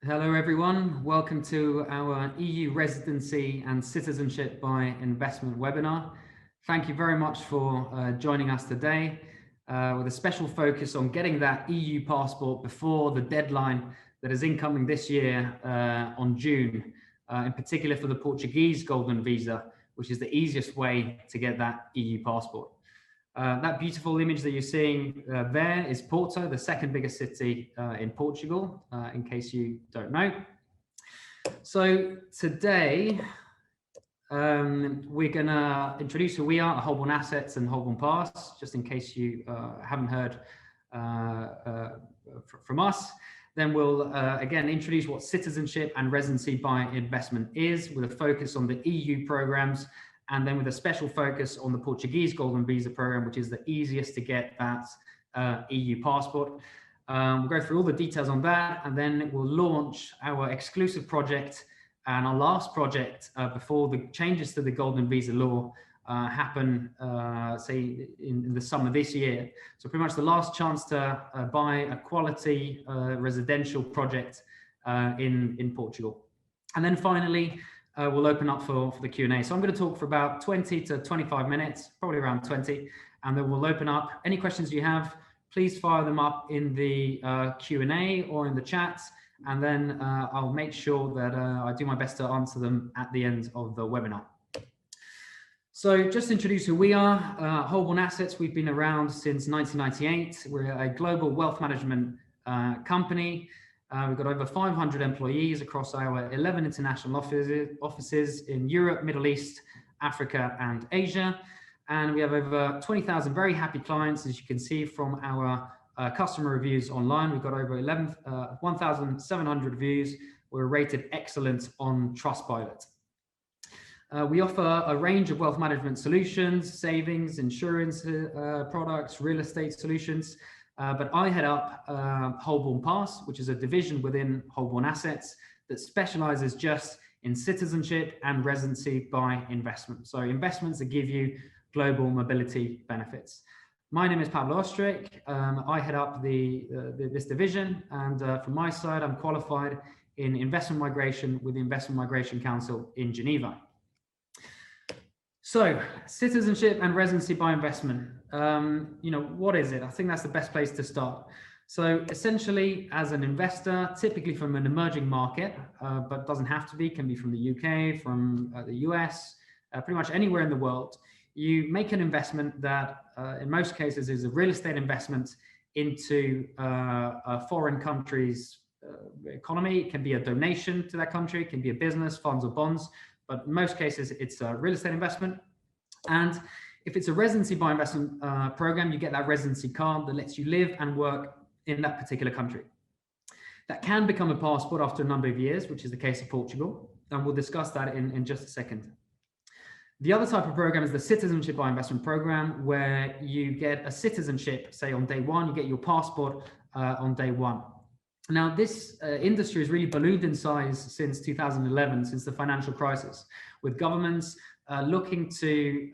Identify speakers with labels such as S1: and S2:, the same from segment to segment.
S1: Hello everyone, welcome to our EU Residency and Citizenship by Investment webinar. Thank you very much for joining us today with a special focus on getting that EU passport before the deadline that is incoming this year on June, in particular for the Portuguese Golden Visa, which is the easiest way to get that EU passport. That beautiful image that you're seeing there is Porto, the second biggest city in Portugal, in case you don't know. So today, we're going to introduce who we are, Holborn Assets and Holborn Pass, just in case you haven't heard from us. Then we'll again introduce what Citizenship and Residency by Investment is, with a focus on the EU programs, and then with a special focus on the Portuguese Golden Visa program, which is the easiest to get that EU passport. We'll go through all the details on that, and then we'll launch our exclusive project and our last project before the changes to the Golden Visa law happen, say, in the summer this year. So pretty much the last chance to buy a quality residential project in Portugal. And then finally, we'll open up for the Q&A. So I'm going to talk for about 20 to 25 minutes, probably around 20, and then we'll open up any questions you have. Please fire them up in the Q&A or in the chat, and then I'll make sure that I do my best to answer them at the end of the webinar. So just to introduce who we are, Holborn Assets, we've been around since 1998. We're a global wealth management company. We've got over 500 employees across our 11 international offices in Europe, Middle East, Africa, and Asia. And we have over 20,000 very happy clients, as you can see from our customer reviews online. We've got over 1,700 reviews. We're rated excellent on Trustpilot. We offer a range of wealth management solutions, savings, insurance products, real estate solutions. But I head up Holborn Pass, which is a division within Holborn Assets that specializes just in citizenship and residency by investment. So investments that give you global mobility benefits. My name is Pablo Ostrick. I head up this division, and from my side, I'm qualified in investment migration with the Investment Migration Council in Geneva. So, citizenship and residency by investment. What is it? I think that's the best place to start. So essentially, as an investor, typically from an emerging market, but doesn't have to be, can be from the UK, from the US, pretty much anywhere in the world, you make an investment that in most cases is a real estate investment into a foreign country's economy. It can be a donation to that country, it can be a business, funds or bonds, but in most cases it's a real estate investment. And if it's a residency by investment program, you get that residency card that lets you live and work in that particular country. That can become a passport after a number of years, which is the case of Portugal, and we'll discuss that in just a second. The other type of program is the Citizenship by Investment program, where you get a citizenship, say on day one, you get your passport on day one. Now, this industry has really ballooned in size since 2011, since the financial crisis, with governments looking to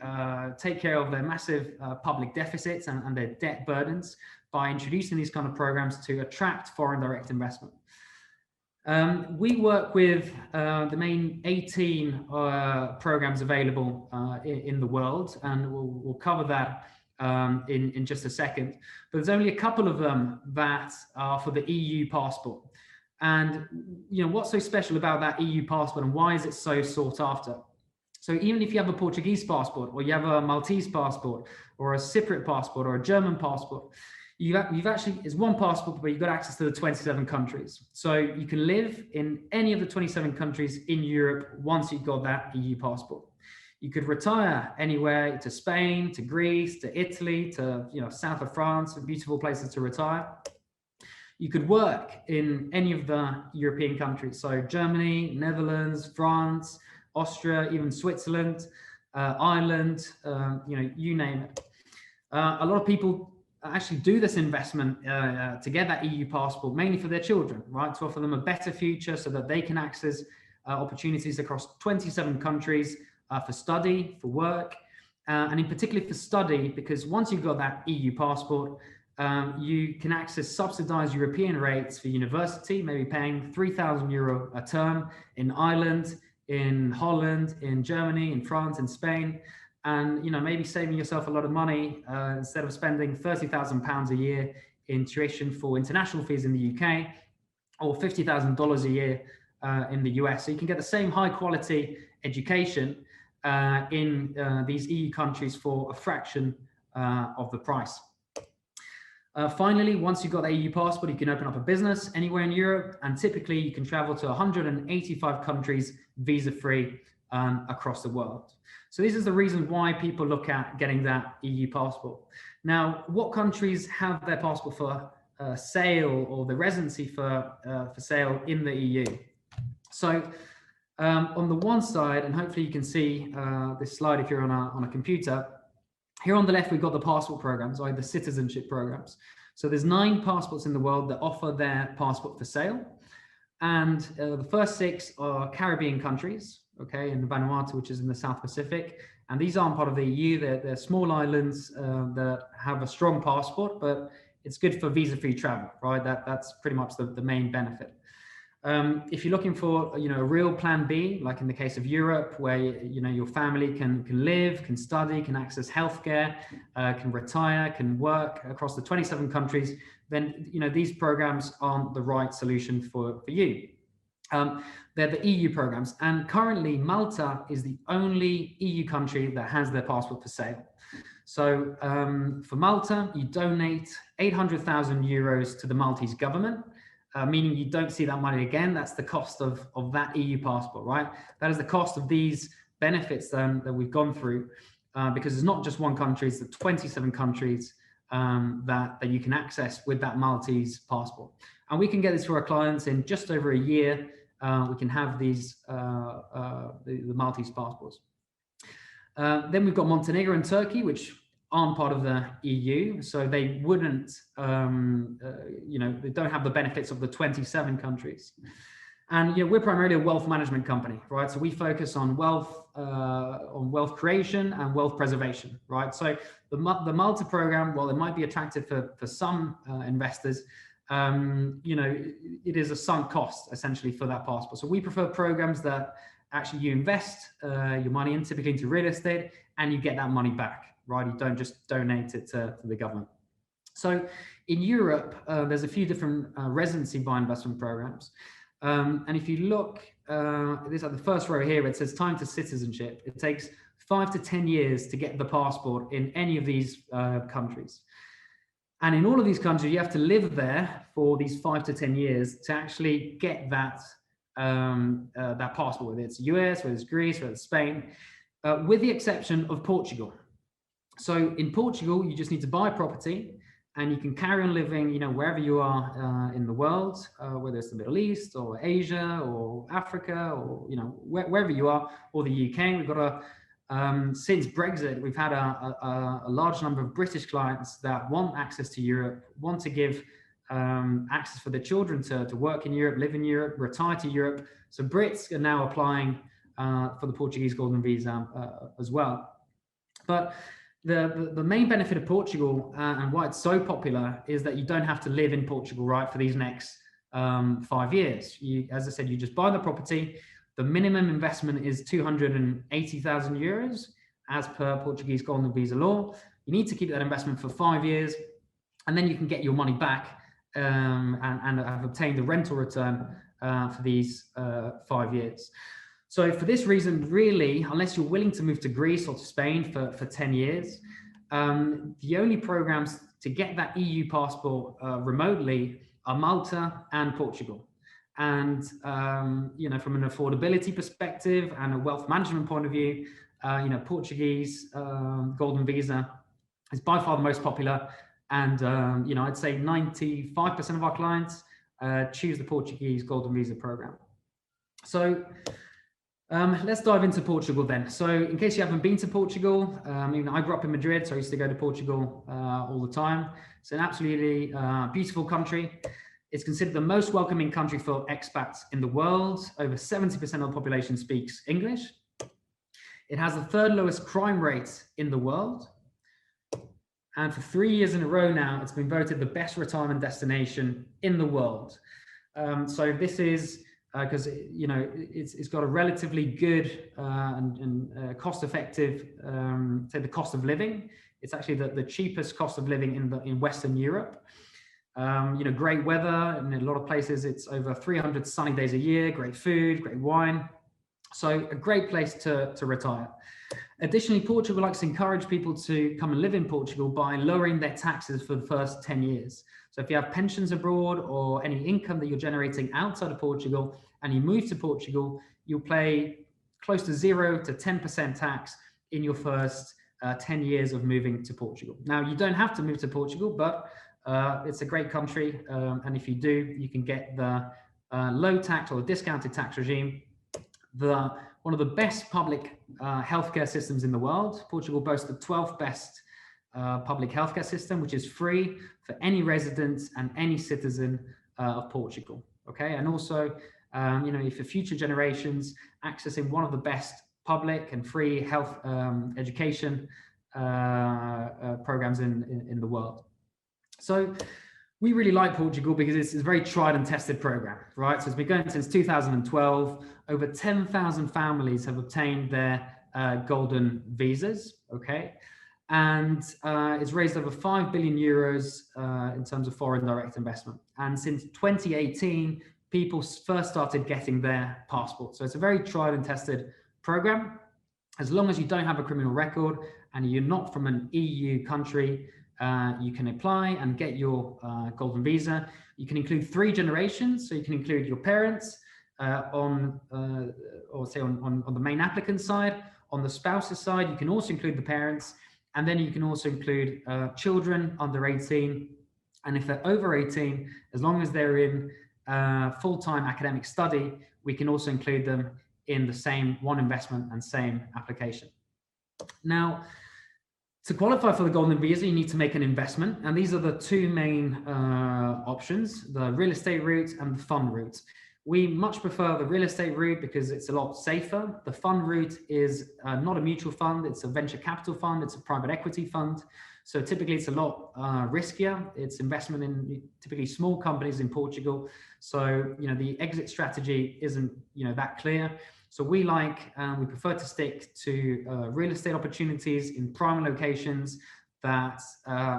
S1: take care of their massive public deficits and their debt burdens by introducing these kind of programs to attract foreign direct investment. We work with the main 18 programs available in the world, and we'll cover that in just a second. But there's only a couple of them that are for the EU passport. And what's so special about that EU passport, and why is it so sought after? So even if you have a Portuguese passport, or you have a Maltese passport, or a Cypriot passport, or a German passport, you've actually, it's one passport, but you've got access to the 27 countries. So you can live in any of the 27 countries in Europe once you've got that EU passport. You could retire anywhere, to Spain, to Greece, to Italy, to south of France, beautiful places to retire. You could work in any of the European countries, so Germany, Netherlands, France, Austria, even Switzerland, Ireland, you name it. A lot of people actually do this investment to get that EU passport, mainly for their children, right? To offer them a better future so that they can access opportunities across 27 countries for study, for work, and in particular for study, because once you've got that EU passport, you can access subsidized European rates for university, maybe paying €3,000 a term in Ireland, in Holland, in Germany, in France, in Spain, and maybe saving yourself a lot of money instead of spending £30,000 a year in tuition for international fees in the UK, or $50,000 a year in the US. So you can get the same high quality education in these EU countries for a fraction of the price. Finally, once you've got the EU passport, you can open up a business anywhere in Europe, and typically you can travel to 185 countries visa-free across the world. So this is the reason why people look at getting that EU passport. Now, what countries have their passport for sale, or the residency for sale in the EU? So on the one side, and hopefully you can see this slide if you're on a computer, here on the left, we've got the passport programs, or the citizenship programs. So there's 9 passports in the world that offer their passport for sale. And the first 6 are Caribbean countries, okay, in Vanuatu, which is in the South Pacific. And these aren't part of the EU. They're small islands that have a strong passport, but it's good for visa-free travel, right? That's pretty much the main benefit. If you're looking for, a real plan B, like in the case of Europe, where, your family can live, can study, can access healthcare, can retire, can work across the 27 countries, then, these programs aren't the right solution for you. They're the EU programs. And currently, Malta is the only EU country that has their passport for sale. So for Malta, you donate €800,000 to the Maltese government. Meaning you don't see that money again. That's the cost of that EU passport, right? That is the cost of these benefits that we've gone through, because it's not just one country, it's the 27 countries that you can access with that Maltese passport. And we can get this for our clients in just over a year. We can have these, the Maltese passports. Then we've got Montenegro and Turkey, which aren't part of the EU, so they wouldn't, they don't have the benefits of the 27 countries. And we're primarily a wealth management company, right? So we focus on wealth creation and wealth preservation, right? So the Malta program, while it might be attractive for some investors, it is a sunk cost essentially for that passport. So we prefer programs that actually you invest your money in, typically into real estate, and you get that money back. Right, you don't just donate it to the government. So in Europe, there's a few different residency by investment programs. And if you look, this at the first row here, it says time to citizenship. It takes 5 to 10 years to get the passport in any of these countries. And in all of these countries, you have to live there for these 5 to 10 years to actually get that passport, whether it's US, whether it's Greece, whether it's Spain, with the exception of Portugal. So in Portugal, you just need to buy a property, and you can carry on living, wherever you are in the world, whether it's the Middle East or Asia or Africa, or wherever you are, or the UK. We've got since Brexit, we've had a large number of British clients that want access to Europe, want to give access for their children to work in Europe, live in Europe, retire to Europe. So Brits are now applying for the Portuguese Golden Visa as well. But the main benefit of Portugal and why it's so popular is that you don't have to live in Portugal, right, for these next 5 years. As I said, you just buy the property. The minimum investment is €280,000 as per Portuguese Golden Visa law. You need to keep that investment for 5 years, and then you can get your money back and have obtained a rental return for these 5 years. So for this reason, really, unless you're willing to move to Greece or to Spain for 10 years, the only programs to get that EU passport remotely are Malta and Portugal. And, from an affordability perspective and a wealth management point of view, Portuguese Golden Visa is by far the most popular. And, I'd say 95% of our clients choose the Portuguese Golden Visa program. So let's dive into Portugal then. So in case you haven't been to Portugal, I grew up in Madrid, so I used to go to Portugal all the time. It's an absolutely beautiful country. It's considered the most welcoming country for expats in the world. Over 70% of the population speaks English. It has the 3rd lowest crime rate in the world. And for 3 years in a row now, it's been voted the best retirement destination in the world. So this is because it's got a relatively good and cost-effective, say, the cost of living. It's actually the cheapest cost of living in Western Europe. Great weather in a lot of places. It's over 300 sunny days a year. Great food, great wine. So a great place to retire. Additionally, Portugal likes to encourage people to come and live in Portugal by lowering their taxes for the first 10 years. So if you have pensions abroad or any income that you're generating outside of Portugal and you move to Portugal, you'll pay close to 0 to 10% tax in your first 10 years of moving to Portugal. Now, you don't have to move to Portugal, but it's a great country. And if you do, you can get the low tax or discounted tax regime, one of the best public healthcare systems in the world. Portugal boasts the 12th best public healthcare system, which is free for any resident and any citizen of Portugal. Okay, and also, for future generations, accessing one of the best public and free health education programs in the world. So we really like Portugal because it's a very tried and tested program, right? So it's been going since 2012. Over 10,000 families have obtained their golden visas, okay? And it's raised over 5 billion euros in terms of foreign direct investment. And since 2018, people first started getting their passport. So it's a very tried and tested program. As long as you don't have a criminal record and you're not from an EU country, you can apply and get your golden visa. You can include 3 generations, so you can include your parents on the main applicant side. On the spouse's side, you can also include the parents, and then you can also include children under 18. And if they're over 18, as long as they're in full-time academic study, we can also include them in the same one investment and same application. Now, to qualify for the Golden Visa, you need to make an investment, and these are the 2 main options, the real estate route and the fund route. We much prefer the real estate route because it's a lot safer. The fund route is not a mutual fund, it's a venture capital fund, it's a private equity fund. So typically it's a lot riskier. It's investment in typically small companies in Portugal. So, the exit strategy isn't, that clear. So we prefer to stick to real estate opportunities in prime locations that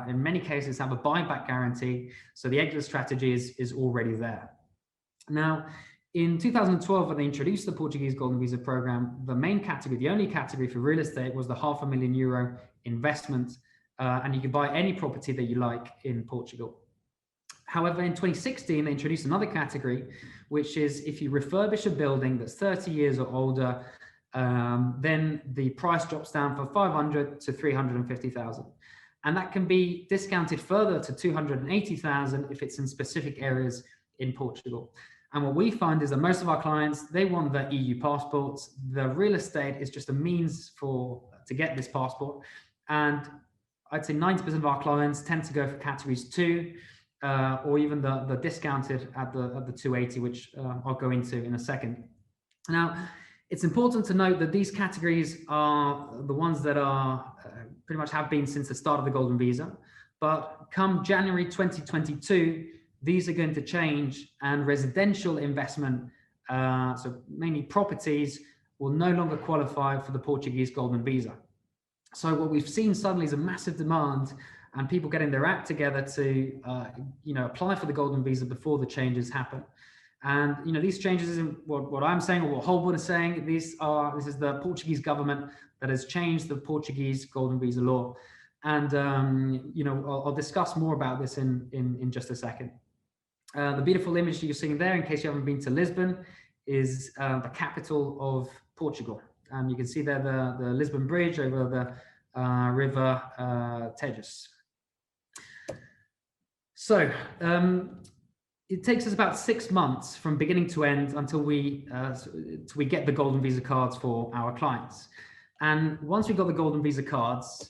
S1: in many cases have a buyback guarantee. So the exit strategy is already there. Now, in 2012, when they introduced the Portuguese Golden Visa program, the main category, the only category for real estate was the €500,000 investment. And you can buy any property that you like in Portugal. However, in 2016, they introduced another category, which is if you refurbish a building that's 30 years or older, then the price drops down from 500 to 350,000. And that can be discounted further to 280,000 if it's in specific areas in Portugal. And what we find is that most of our clients, they want the EU passports. The real estate is just a means to get this passport. And I'd say 90% of our clients tend to go for categories 2, or even the discounted at the 280, which I'll go into in a second. Now, it's important to note that these categories are the ones that are pretty much have been since the start of the Golden Visa. But come January 2022, these are going to change, and residential investment, so mainly properties, will no longer qualify for the Portuguese Golden Visa. So what we've seen suddenly is a massive demand and people getting their act together to, apply for the Golden Visa before the changes happen. And, these changes isn't what I'm saying or what Holborn is saying. This is the Portuguese government that has changed the Portuguese Golden Visa law. And, I'll discuss more about this in just a second. The beautiful image you're seeing there, in case you haven't been to Lisbon, is the capital of Portugal. And you can see there the Lisbon Bridge over the river Tejas. So it takes us about 6 months from beginning to end until we get the Golden Visa cards for our clients. And once we've got the Golden Visa cards,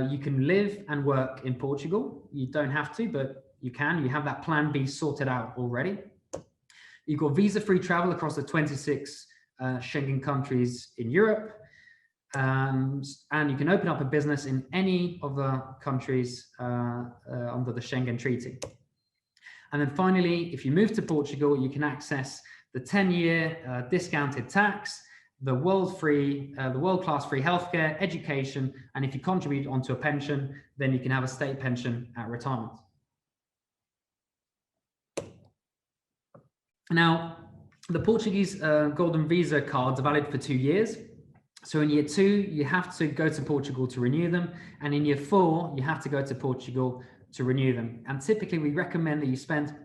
S1: you can live and work in Portugal. You don't have to, but you can. You have that plan B sorted out already. You've got visa-free travel across the 26 Schengen countries in Europe. and you can open up a business in any of the countries under the Schengen Treaty. And then finally, if you move to Portugal, you can access the 10-year discounted tax, the world-class free healthcare, education, and if you contribute onto a pension, then you can have a state pension at retirement. Now, the Portuguese Golden Visa cards are valid for 2 years. So in year 2, you have to go to Portugal to renew them. And in year 4, you have to go to Portugal to renew them. And typically we recommend that you spend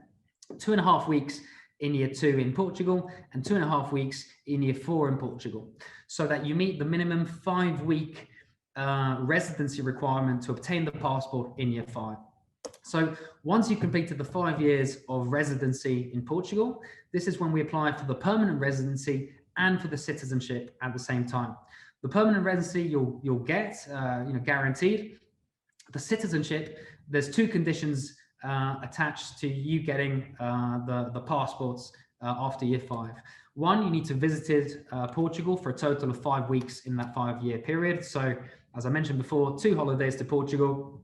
S1: 2.5 weeks in year 2 in Portugal and 2.5 weeks in year 4 in Portugal, so that you meet the minimum 5-week residency requirement to obtain the passport in year 5. So once you've completed the 5 years of residency in Portugal, this is when we apply for the permanent residency and for the citizenship at the same time. The permanent residency you'll get, guaranteed. The citizenship, there's 2 conditions attached to you getting the passports after year 5. One, you need to visit Portugal for a total of 5 weeks in that 5-year period. So as I mentioned before, 2 holidays to Portugal,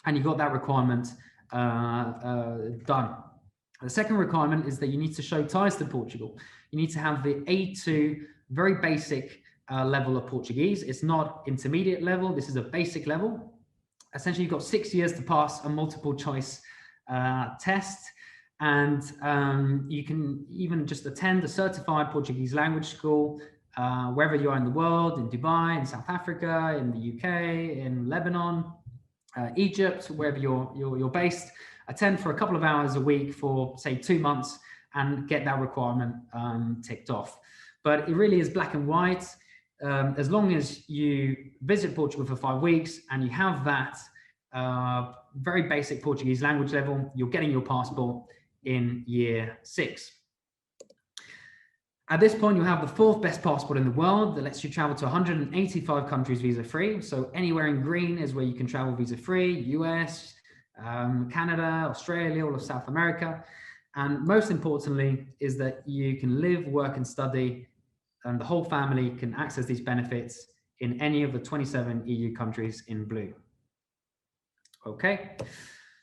S1: and you got that requirement done. The second requirement is that you need to show ties to Portugal. You need to have the A2, very basic level of Portuguese. It's not intermediate level, this is a basic level. Essentially, you've got 6 years to pass a multiple choice test, and you can even just attend a certified Portuguese language school wherever you are in the world, in Dubai, in South Africa, in the UK, in Lebanon, Egypt, wherever you're based. Attend for a couple of hours a week for, say, 2 months and get that requirement ticked off. But it really is black and white. As long as you visit Portugal for 5 weeks and you have that very basic Portuguese language level, you're getting your passport in year 6. At this point, you have the 4th best passport in the world that lets you travel to 185 countries visa-free. So anywhere in green is where you can travel visa-free: US, Canada, Australia, all of South America. And most importantly is that you can live, work, and study, and the whole family can access these benefits in any of the 27 EU countries in blue. Okay.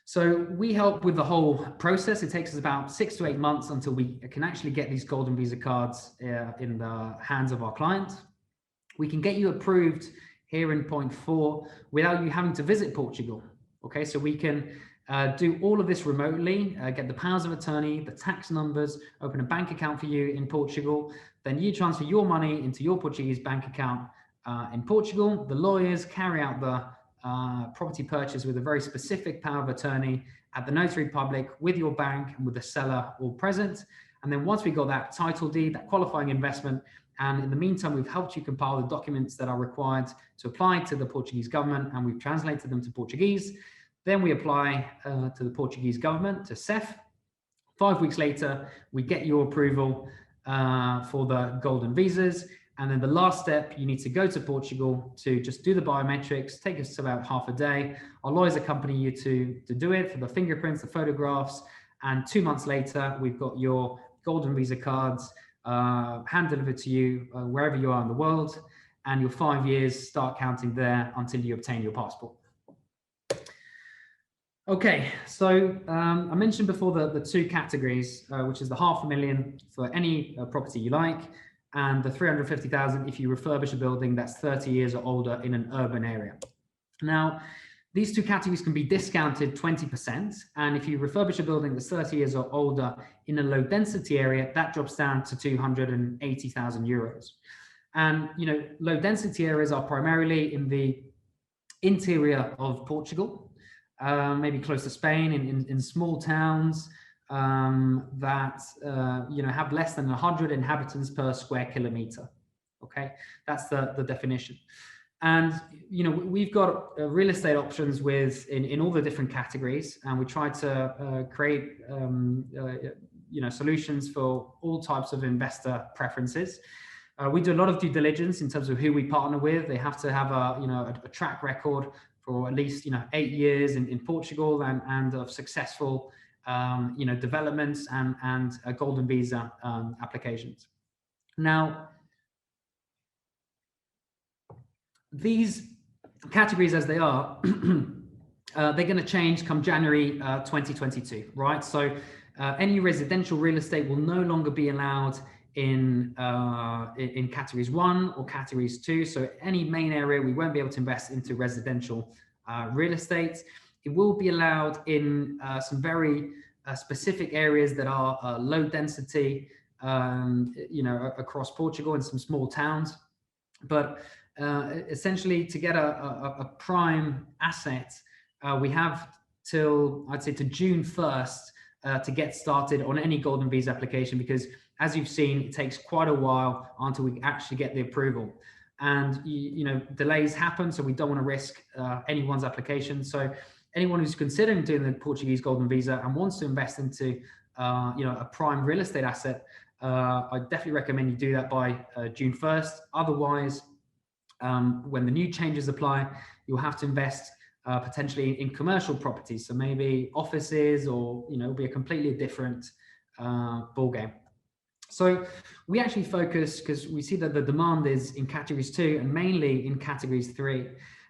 S1: So we help with the whole process. It takes us about 6 to 8 months until we can actually get these Golden Visa cards in the hands of our clients. We can get you approved here in point 4 without you having to visit Portugal. Okay, so we can do all of this remotely, get the powers of attorney, the tax numbers, open a bank account for you in Portugal. Then you transfer your money into your Portuguese bank account in Portugal. The lawyers carry out the property purchase with a very specific power of attorney at the notary public with your bank and with the seller all present. And then once we got that title deed, that qualifying investment, and in the meantime, we've helped you compile the documents that are required to apply to the Portuguese government, and we've translated them to Portuguese. Then we apply to the Portuguese government, to CEF. 5 weeks later, we get your approval for the Golden Visas. And then the last step, you need to go to Portugal to just do the biometrics. Take us about half a day. Our lawyers accompany you to do it for the fingerprints, the photographs. And 2 months later, we've got your Golden Visa cards hand delivered to you wherever you are in the world. And your 5 years start counting there until you obtain your passport. Okay, so I mentioned before the 2 categories, which is the $500,000 for any property you like, and the 350,000 if you refurbish a building that's 30 years or older in an urban area. Now, these 2 categories can be discounted 20%, and if you refurbish a building that's 30 years or older in a low density area, that drops down to 280,000 euros. And low density areas are primarily in the interior of Portugal, maybe close to Spain, in small towns that have less than 100 inhabitants per square kilometer. Okay, that's the definition. And we've got real estate options in all the different categories, and we try to create solutions for all types of investor preferences. We do a lot of due diligence in terms of who we partner with. They have to have a track record for at least 8 years in Portugal and of successful developments and Golden Visa applications. Now, these categories as they are, they're going to change come January 2022, right? So any residential real estate will no longer be allowed in categories 1 or categories 2. So any main area, we won't be able to invest into residential real estate. It will be allowed in some very specific areas that are low density, across Portugal in some small towns. But essentially, to get a prime asset, we have till, I'd say, to June 1st to get started on any Golden Visa application, because as you've seen, it takes quite a while until we actually get the approval. And delays happen, so we don't want to risk anyone's application. So anyone who's considering doing the Portuguese Golden Visa and wants to invest into a prime real estate asset, I definitely recommend you do that by June 1st. Otherwise, when the new changes apply, you'll have to invest potentially in commercial properties, so maybe offices, or it'll be a completely different ball game. So we actually focus, because we see that the demand is in categories 2 and mainly in categories 3.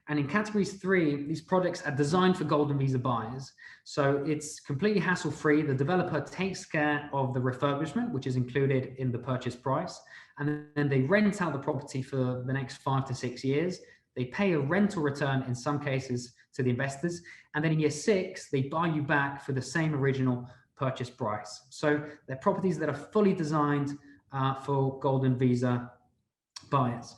S1: And in categories 3, these projects are designed for Golden Visa buyers. So it's completely hassle-free. The developer takes care of the refurbishment, which is included in the purchase price. And then they rent out the property for the next 5 to 6 years. They pay a rental return in some cases to the investors. And then in year 6, they buy you back for the same original purchase price. So they're properties that are fully designed for Golden Visa buyers.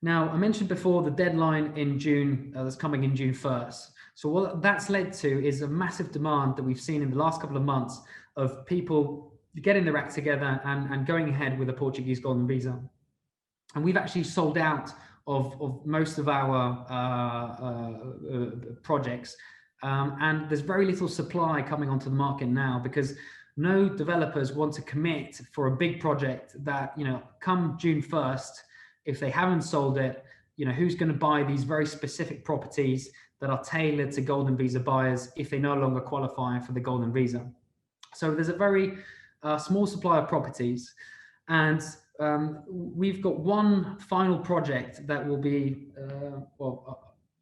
S1: Now, I mentioned before the deadline in June, that's coming in June 1st. So what that's led to is a massive demand that we've seen in the last couple of months of people getting their act together and going ahead with a Portuguese Golden Visa. And we've actually sold out of most of our projects. And there's very little supply coming onto the market now, because no developers want to commit for a big project that, come June 1st, if they haven't sold it, who's going to buy these very specific properties that are tailored to Golden Visa buyers if they no longer qualify for the Golden Visa? So there's a very small supply of properties, and we've got one final project that will be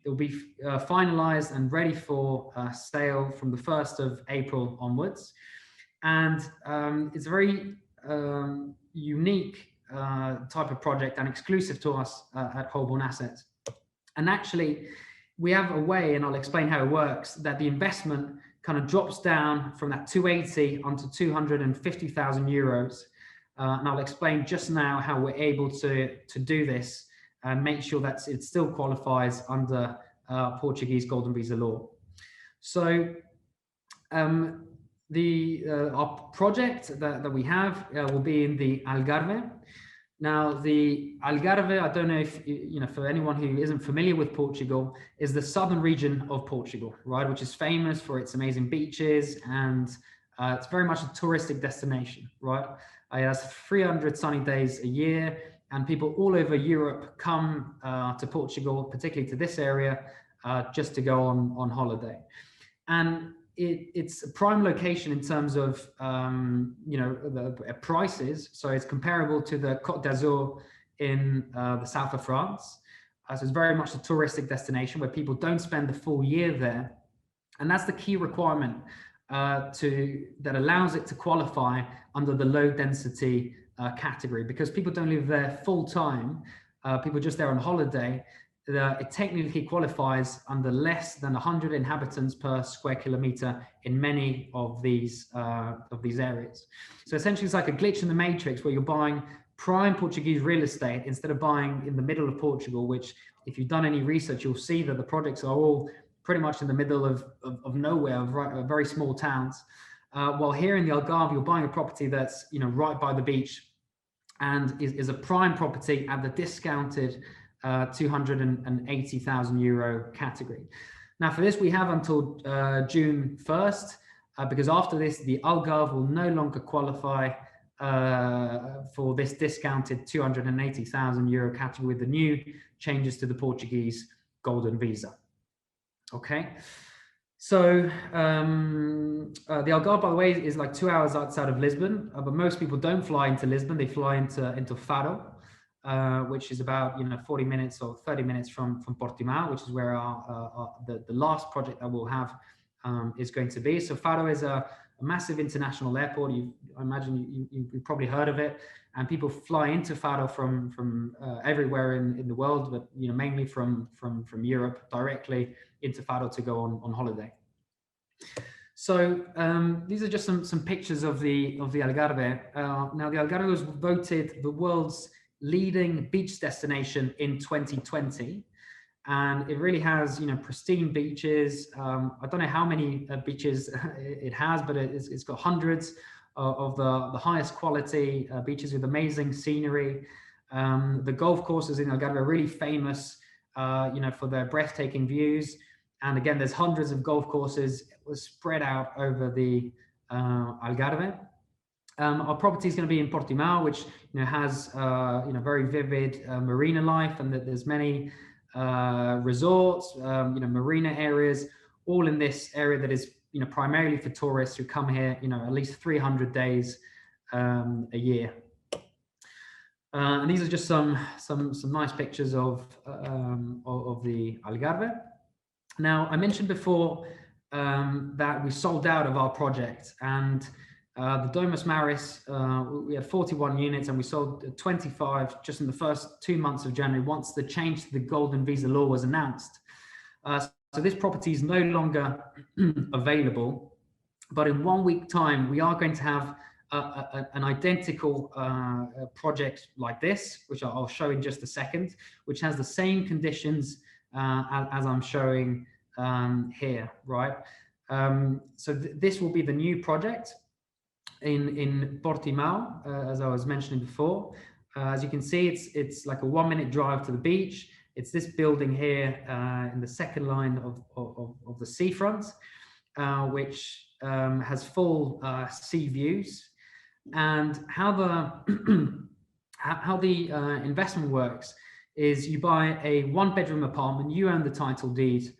S1: it'll be finalized and ready for sale from the 1st of April onwards. And it's a very unique type of project and exclusive to us at Holborn Assets. And actually, we have a way, and I'll explain how it works, that the investment kind of drops down from that 280 onto 250,000 euros. And I'll explain just now how we're able to do this and make sure that it still qualifies under Portuguese Golden Visa law. So our project that we have will be in the Algarve. Now, the Algarve, I don't know if, for anyone who isn't familiar with Portugal, is the southern region of Portugal, right? Which is famous for its amazing beaches, and it's very much a touristic destination, right? It has 300 sunny days a year, and people all over Europe come to Portugal, particularly to this area, just to go on holiday. And it's a prime location in terms of the prices. So it's comparable to the Côte d'Azur in the south of France. So it's very much a touristic destination where people don't spend the full year there, and that's the key requirement that allows it to qualify under the low density category, because people don't live there full time. People are just there on holiday. It technically qualifies under less than 100 inhabitants per square kilometer in many of these areas. So essentially, it's like a glitch in the matrix where you're buying prime Portuguese real estate instead of buying in the middle of Portugal, which, if you've done any research, you'll see that the projects are all pretty much in the middle of nowhere, of very small towns. While here in the Algarve, you're buying a property that's right by the beach, and is a prime property at the discounted 280,000 euro category. Now, for this, we have until June 1st, because after this, the Algarve will no longer qualify for this discounted 280,000 euro category with the new changes to the Portuguese Golden Visa. Okay. So the Algarve, by the way, is like 2 hours outside of Lisbon, but most people don't fly into Lisbon. They fly into Faro. which is about 40 minutes or 30 minutes from Portimao, which is where the last project that we'll have is going to be. So Faro is a massive international airport. I imagine you've probably heard of it, and people fly into Faro from everywhere in the world, but mainly from Europe directly into Faro to go on holiday. So these are just some pictures of the Algarve. Now the Algarve was voted the world's leading beach destination in 2020. And it really has, pristine beaches. I don't know how many beaches it has, but it's got hundreds of the highest quality beaches with amazing scenery. The golf courses in Algarve are really famous, for their breathtaking views. And again, there's hundreds of golf courses spread out over the Algarve. Our property is going to be in Portimao, which has very vivid marina life, and that there's many resorts, marina areas, all in this area that is primarily for tourists who come here at least 300 days a year. And these are just some nice pictures of the Algarve. Now, I mentioned before that we sold out of our project, and the Domus Maris, we had 41 units and we sold 25 just in the first 2 months of January, once the change to the Golden Visa law was announced. So this property is no longer available, but in 1 week time, we are going to have an identical project like this, which I'll show in just a second, which has the same conditions as I'm showing here, right? So this will be the new project in Portimao, as I was mentioning before. As you can see, it's like a 1-minute drive to the beach. It's this building here in the second line of the seafront, which has full sea views. And how the investment works is you buy a 1-bedroom apartment, you own the title deed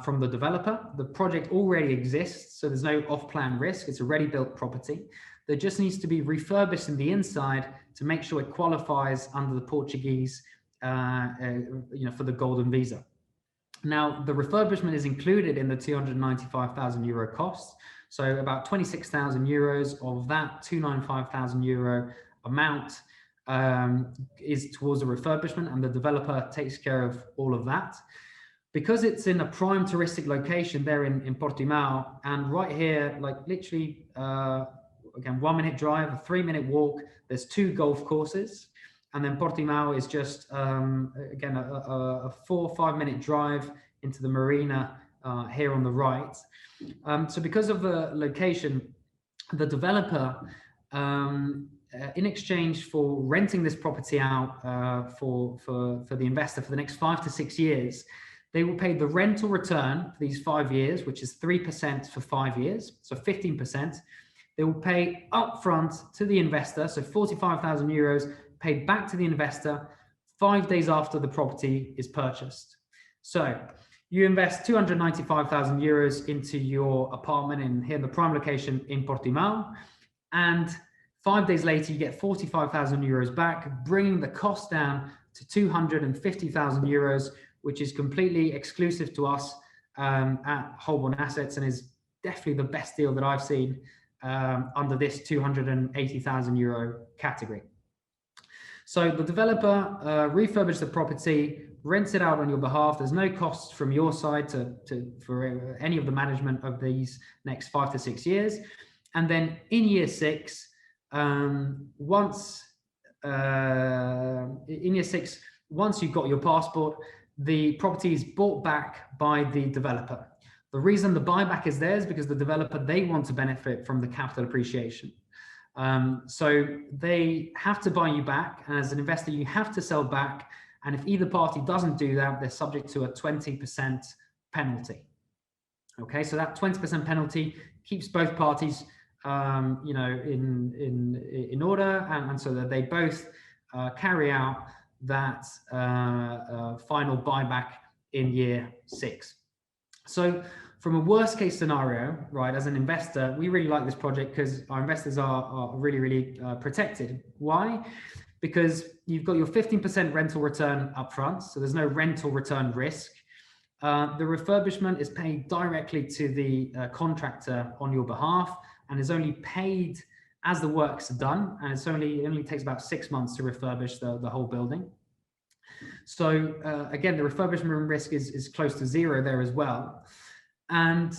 S1: from the developer. The project already exists, so there's no off-plan risk. It's a ready-built property. There just needs to be refurbished in the inside to make sure it qualifies under the Portuguese, for the Golden Visa. Now, the refurbishment is included in the 295,000 euro cost. So about 26,000 euros of that 295,000 euro amount is towards the refurbishment, and the developer takes care of all of that. Because it's in a prime touristic location there in Portimao, and right here, like literally, again, 1-minute drive, a 3-minute walk, there's 2 golf courses. And then Portimao is just, again, a 4 or 5-minute drive into the marina here on the right. So because of the location, the developer, in exchange for renting this property out for the investor for the next 5 to 6 years, they will pay the rental return for these 5 years, which is 3% for 5 years, so 15%. They will pay upfront to the investor, so 45,000 euros paid back to the investor 5 days after the property is purchased. So you invest 295,000 euros into your apartment in here, the prime location in Portimao, and 5 days later, you get 45,000 euros back, bringing the cost down to 250,000 euros, which is completely exclusive to us at Holborn Assets, and is definitely the best deal that I've seen under this 280,000 euro category. So the developer refurbishes the property, rents it out on your behalf. There's no costs from your side for any of the management of these next 5 to 6 years. And then in year 6, once you've got your passport, the property is bought back by the developer. The reason the buyback is there is because the developer, they want to benefit from the capital appreciation. So they have to buy you back. As an investor, you have to sell back. And if either party doesn't do that, they're subject to a 20% penalty. Okay, so that 20% penalty keeps both parties, in order, and so that they both carry out that final buyback in year 6. So from a worst case scenario, right, as an investor, we really like this project because our investors are really, really protected. Why? because you've got your 15% rental return upfront, so there's no rental return risk. The refurbishment is paid directly to the contractor on your behalf and is only paid as the works are done, and it only takes about 6 months to refurbish the whole building. So again, the refurbishment risk is close to zero there as well. And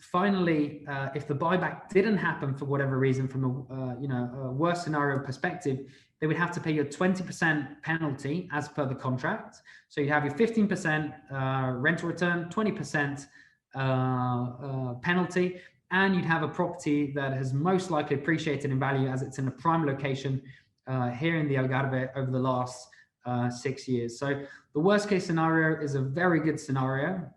S1: finally, if the buyback didn't happen for whatever reason, from a worst scenario perspective, they would have to pay you a 20% penalty as per the contract. So you have your 15% rental return, 20% penalty, and you'd have a property that has most likely appreciated in value as it's in a prime location here in the Algarve over the last 6 years. So the worst case scenario is a very good scenario.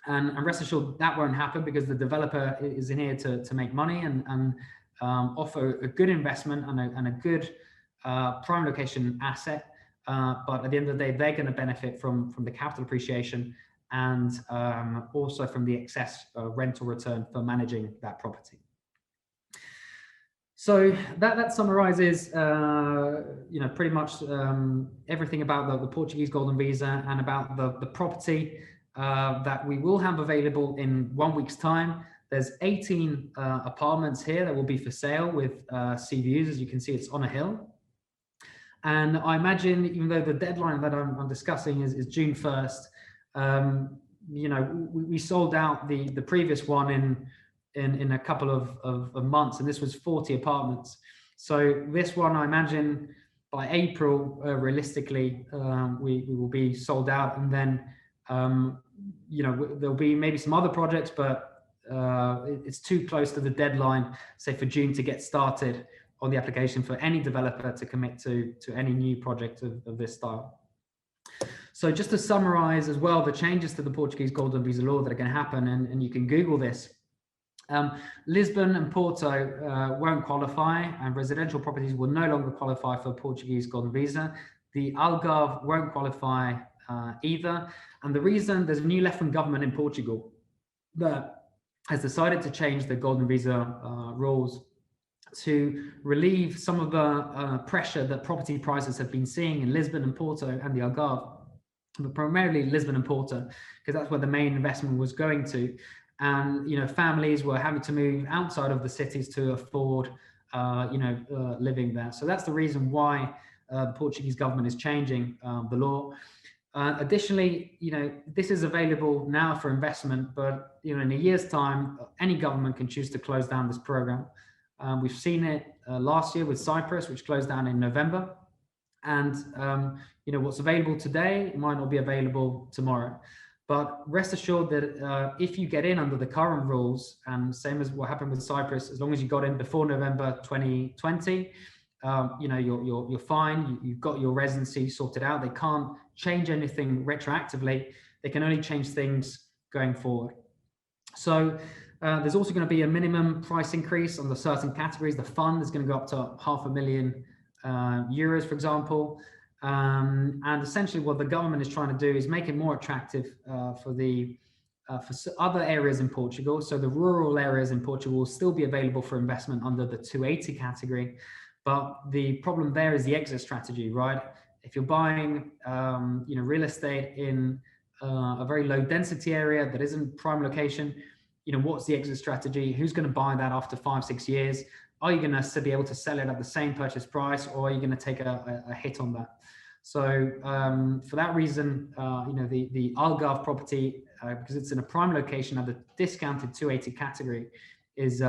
S1: And rest assured that won't happen, because the developer is in here to make money and offer a good investment and a good prime location asset. But at the end of the day, they're going to benefit from the capital appreciation and also from the excess rental return for managing that property. So that summarizes, pretty much everything about the Portuguese Golden Visa and about the property that we will have available in 1 week's time. There's 18 apartments here that will be for sale with sea views. As you can see, it's on a hill. And I imagine, even though the deadline that I'm discussing is June 1st, we sold out the previous one in a couple of months, and this was 40 apartments. So this one, I imagine by April, realistically, we will be sold out, and then there'll be maybe some other projects, but it's too close to the deadline, say for June, to get started on the application for any developer to commit to any new project of this style. So just to summarize as well, the changes to the Portuguese Golden Visa law that are going to happen, and you can Google this. Lisbon and Porto won't qualify, and residential properties will no longer qualify for Portuguese Golden Visa. The Algarve won't qualify either. And the reason, there's a new left-wing government in Portugal that has decided to change the Golden Visa rules to relieve some of the pressure that property prices have been seeing in Lisbon and Porto and the Algarve, but primarily Lisbon and Porto, because that's where the main investment was going to. And families were having to move outside of the cities to afford living there. So that's the reason why the Portuguese government is changing the law. Additionally, this is available now for investment, but in a year's time, any government can choose to close down this program. We've seen it last year with Cyprus, which closed down in November. And what's available today might not be available tomorrow. But rest assured that if you get in under the current rules, and same as what happened with Cyprus, as long as you got in before November 2020, you're fine. You've got your residency sorted out. They can't change anything retroactively. They can only change things going forward. So there's also going to be a minimum price increase on the certain categories. The fund is going to go up to €500,000, for example. And essentially what the government is trying to do is make it more attractive for other areas in Portugal. So the rural areas in Portugal will still be available for investment under the 280 category. But the problem there is the exit strategy, right? If you're buying real estate in a very low density area that isn't prime location, what's the exit strategy? Who's going to buy that after 5-6 years? Are you going to be able to sell it at the same purchase price, or are you going to take a hit on that? So for that reason, the Algarve property, because it's in a prime location at the discounted 280 category, is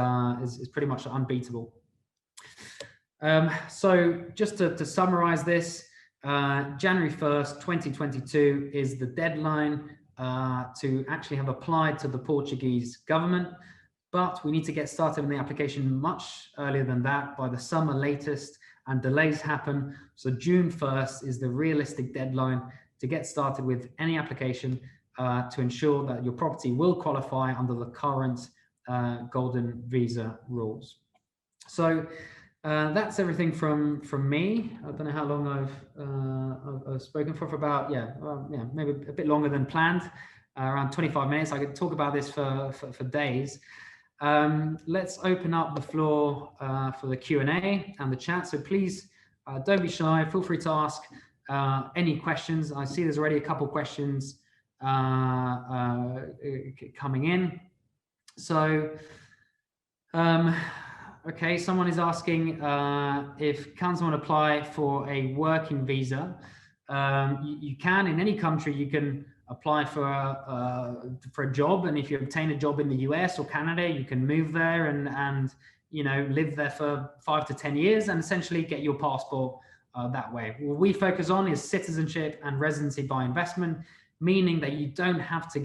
S1: pretty much unbeatable. So just to summarize this, January 1st, 2022 is the deadline to actually have applied to the Portuguese government. But we need to get started on the application much earlier than that, by the summer latest, and delays happen. So June 1st is the realistic deadline to get started with any application to ensure that your property will qualify under the current Golden Visa rules. So that's everything from me. I don't know how long I've spoken for about, maybe a bit longer than planned, around 25 minutes. I could talk about this for days. Let's open up the floor for the Q&A and the chat. So please Don't be shy. Feel free to ask any questions. I see there's already a couple questions coming in. So, okay, someone is asking if can someone apply for a working visa? You can in any country. You can apply for a job, and if you obtain a job in the US or Canada, you can move there and live there for 5 to 10 years and essentially get your passport that way. What we focus on is citizenship and residency by investment, meaning that you don't have to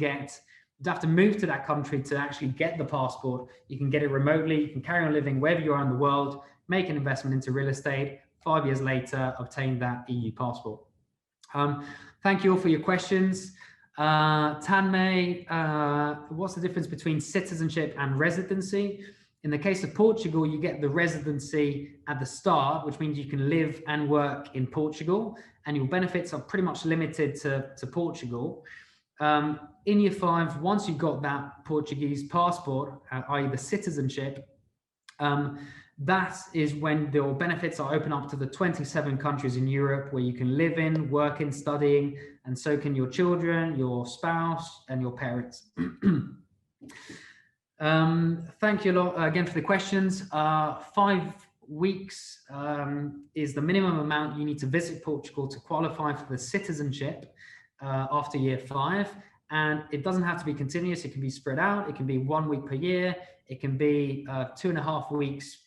S1: move to that country to actually get the passport. You can get it remotely. You can carry on living wherever you are in the world, make an investment into real estate, 5 years later, obtain that EU passport. Thank you all for your questions. Tanmay, what's the difference between citizenship and residency? In the case of Portugal, you get the residency at the start, which means you can live and work in Portugal, and your benefits are pretty much limited to Portugal. In year 5, once you've got that Portuguese passport, i.e. the citizenship, that is when your benefits are open up to the 27 countries in Europe where you can live in, work in, studying, and so can your children, your spouse, and your parents. Thank you a lot again for the questions. 5 weeks is the minimum amount you need to visit Portugal to qualify for the citizenship after year 5. And it doesn't have to be continuous. It can be spread out. It can be 1 week per year. It can be 2.5 weeks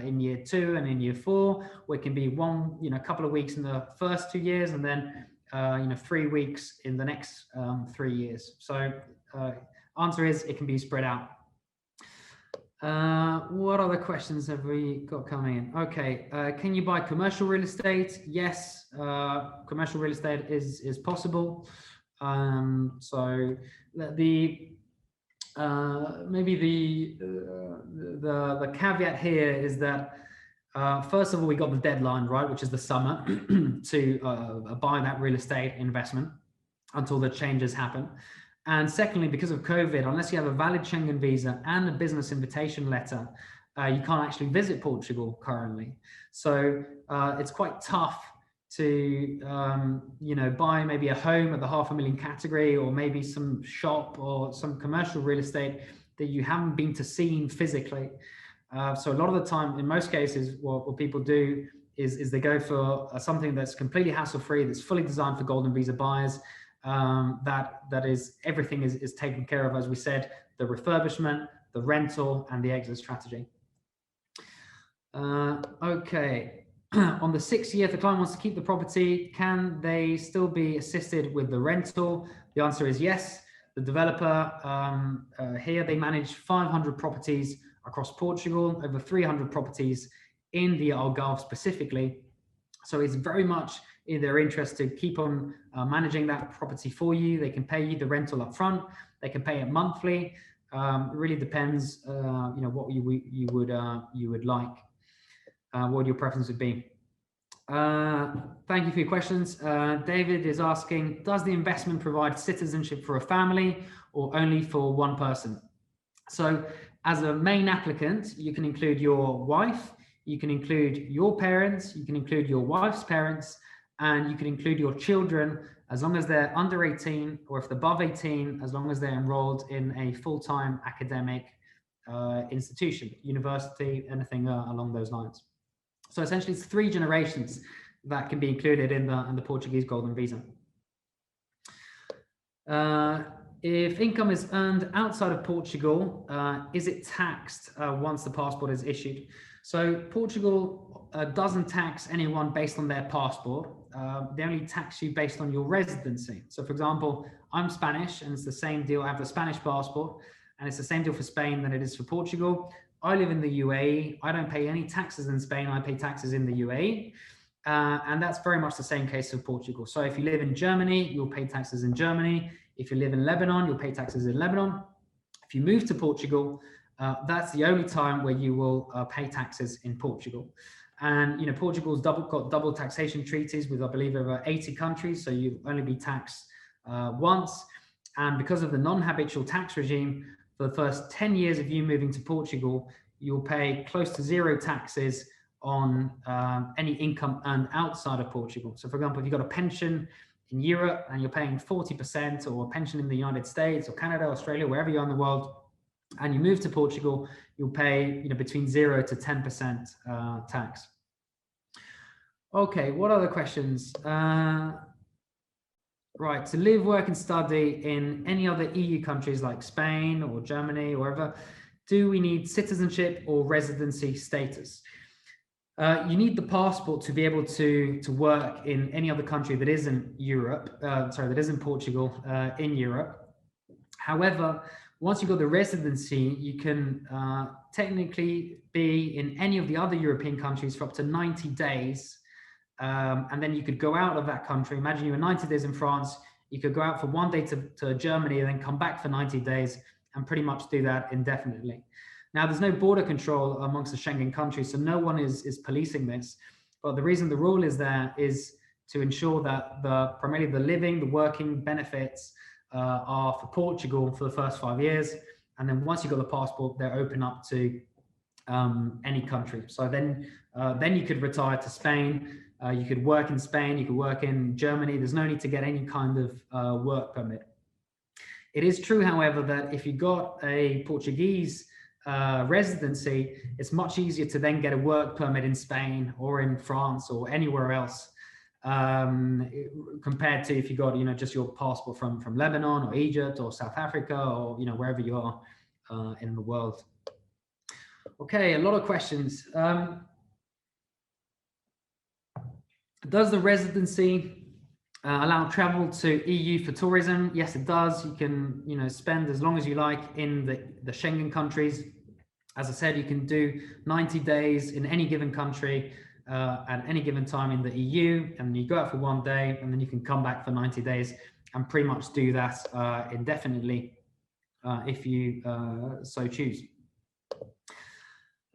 S1: in year 2 and in year 4, or it can be a couple of weeks in the first 2 years, and then 3 weeks in the next 3 years. So answer is it can be spread out. What other questions have we got coming in? Okay, can you buy commercial real estate? Yes, commercial real estate is possible. So maybe the caveat here is that first of all, we got the deadline, right, which is the summer to buy that real estate investment until the changes happen. And secondly, because of COVID, unless you have a valid Schengen visa and a business invitation letter, you can't actually visit Portugal currently. So it's quite tough to buy maybe a home at the $500,000 category, or maybe some shop or some commercial real estate that you haven't been to see physically. So a lot of the time, in most cases, what people do is they go for something that's completely hassle-free, that's fully designed for Golden Visa buyers. That is, everything is taken care of, as we said, the refurbishment, the rental, and the exit strategy. Okay. On the 6th year, if the client wants to keep the property, can they still be assisted with the rental? The answer is yes. The developer here, they manage 500 properties across Portugal, over 300 properties in the Algarve specifically. So it's very much in their interest to keep on managing that property for you. They can pay you the rental up front. They can pay it monthly. It really depends, what you would like, what your preference would be. Thank you for your questions. David is asking, does the investment provide citizenship for a family or only for one person? So as a main applicant, you can include your wife, you can include your parents, you can include your wife's parents, and you can include your children as long as they're under 18, or if they're above 18, as long as they're enrolled in a full-time academic institution, university, anything along those lines. So essentially, it's 3 generations that can be included in the Portuguese Golden Visa. If income is earned outside of Portugal, is it taxed once the passport is issued? So Portugal doesn't tax anyone based on their passport. They only tax you based on your residency. So for example, I'm Spanish and it's the same deal. I have a Spanish passport and it's the same deal for Spain than it is for Portugal. I live in the UAE. I don't pay any taxes in Spain. I pay taxes in the UAE. And that's very much the same case for Portugal. So if you live in Germany, you'll pay taxes in Germany. If you live in Lebanon, you'll pay taxes in Lebanon. If you move to Portugal, that's the only time where you will pay taxes in Portugal. And Portugal's got double taxation treaties with, I believe, over 80 countries. So you'll only be taxed once. And because of the non-habitual tax regime, for the first 10 years of you moving to Portugal, you'll pay close to 0 taxes on any income earned outside of Portugal. So for example, if you've got a pension in Europe and you're paying 40%, or a pension in the United States or Canada, Australia, wherever you are in the world, and you move to Portugal, you'll pay between 0 to 10% tax. Okay, what other questions? Right, to live, work and study in any other EU countries like Spain or Germany or wherever, do we need citizenship or residency status? You need the passport to be able to work in any other country that isn't Europe, that isn't Portugal, in Europe. However, once you've got the residency, you can technically be in any of the other European countries for up to 90 days. And then you could go out of that country. Imagine you were 90 days in France, you could go out for 1 day to Germany and then come back for 90 days and pretty much do that indefinitely. Now, there's no border control amongst the Schengen countries, so no one is policing this. But the reason the rule is there is to ensure that primarily the living, the working benefits are for Portugal for the first 5 years. And then once you've got the passport, they're open up to any country. So then you could retire to Spain. You could work in Spain, you could work in Germany. There's no need to get any kind of work permit. It is true, however, that if you got a Portuguese residency, it's much easier to then get a work permit in Spain or in France or anywhere else, compared to if you got just your passport from Lebanon or Egypt or South Africa or wherever you are in the world. Okay, a lot of questions. Does the residency allow travel to EU for tourism? Yes, it does. You can spend as long as you like in the Schengen countries. As I said, you can do 90 days in any given country at any given time in the EU, and you go out for 1 day and then you can come back for 90 days and pretty much do that indefinitely if you so choose.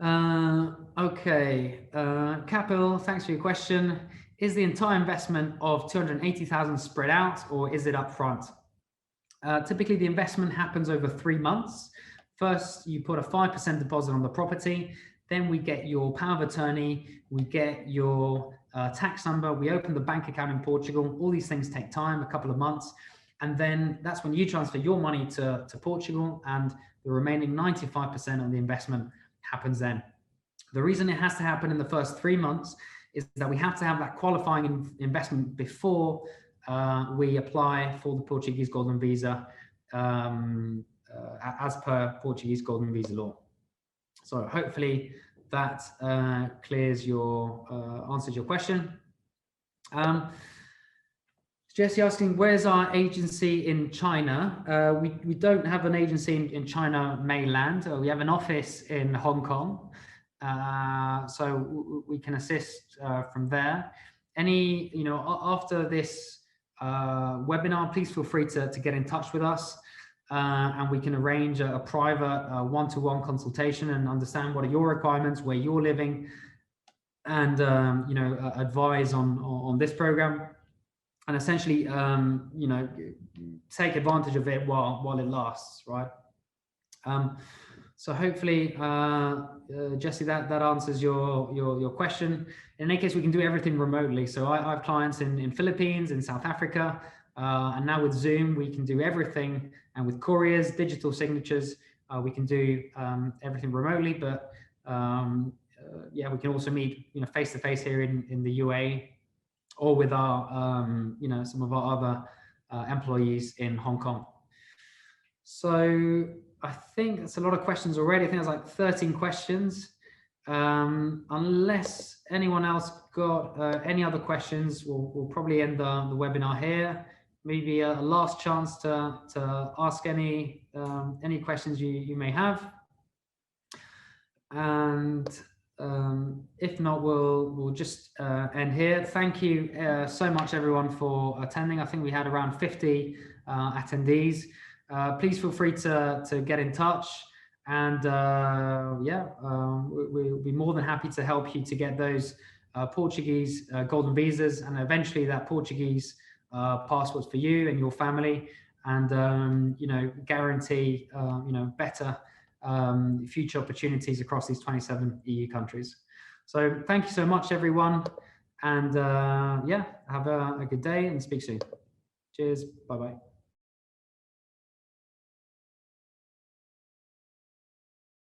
S1: Okay, Kapil, thanks for your question. Is the entire investment of 280,000 spread out, or is it upfront? Typically, the investment happens over 3 months. First, you put a 5% deposit on the property. Then we get your power of attorney. We get your tax number. We open the bank account in Portugal. All these things take time, a couple of months. And then that's when you transfer your money to Portugal, and the remaining 95% of the investment happens then. The reason it has to happen in the first 3 months is that we have to have that qualifying investment before we apply for the Portuguese Golden Visa as per Portuguese Golden Visa law. So hopefully that clears your, answers your question. Jesse asking, where's our agency in China? We don't have an agency in China mainland. We have an office in Hong Kong. So we can assist from there. After this webinar, please feel free to get in touch with us, and we can arrange a private one-to-one consultation and understand what are your requirements, where you're living, and advise on this program, and essentially take advantage of it while it lasts, right? So hopefully, Jesse, that answers your question. In any case, we can do everything remotely. So I have clients in Philippines, in South Africa, and now with Zoom, we can do everything. And with couriers, digital signatures, we can do everything remotely. But yeah, we can also meet face to face here in the UAE, or with our some of our other employees in Hong Kong. So I think that's a lot of questions already. I think there's like 13 questions. Unless anyone else got any other questions, we'll probably end the webinar here. Maybe a last chance to ask any questions you may have. And if not, we'll just end here. Thank you so much, everyone, for attending. I think we had around 50 attendees. Please feel free to get in touch, and we'll be more than happy to help you to get those Portuguese golden visas, and eventually that Portuguese passports for you and your family, and guarantee better future opportunities across these 27 EU countries. So thank you so much, everyone. And yeah, have a good day and speak soon. Cheers. Bye-bye.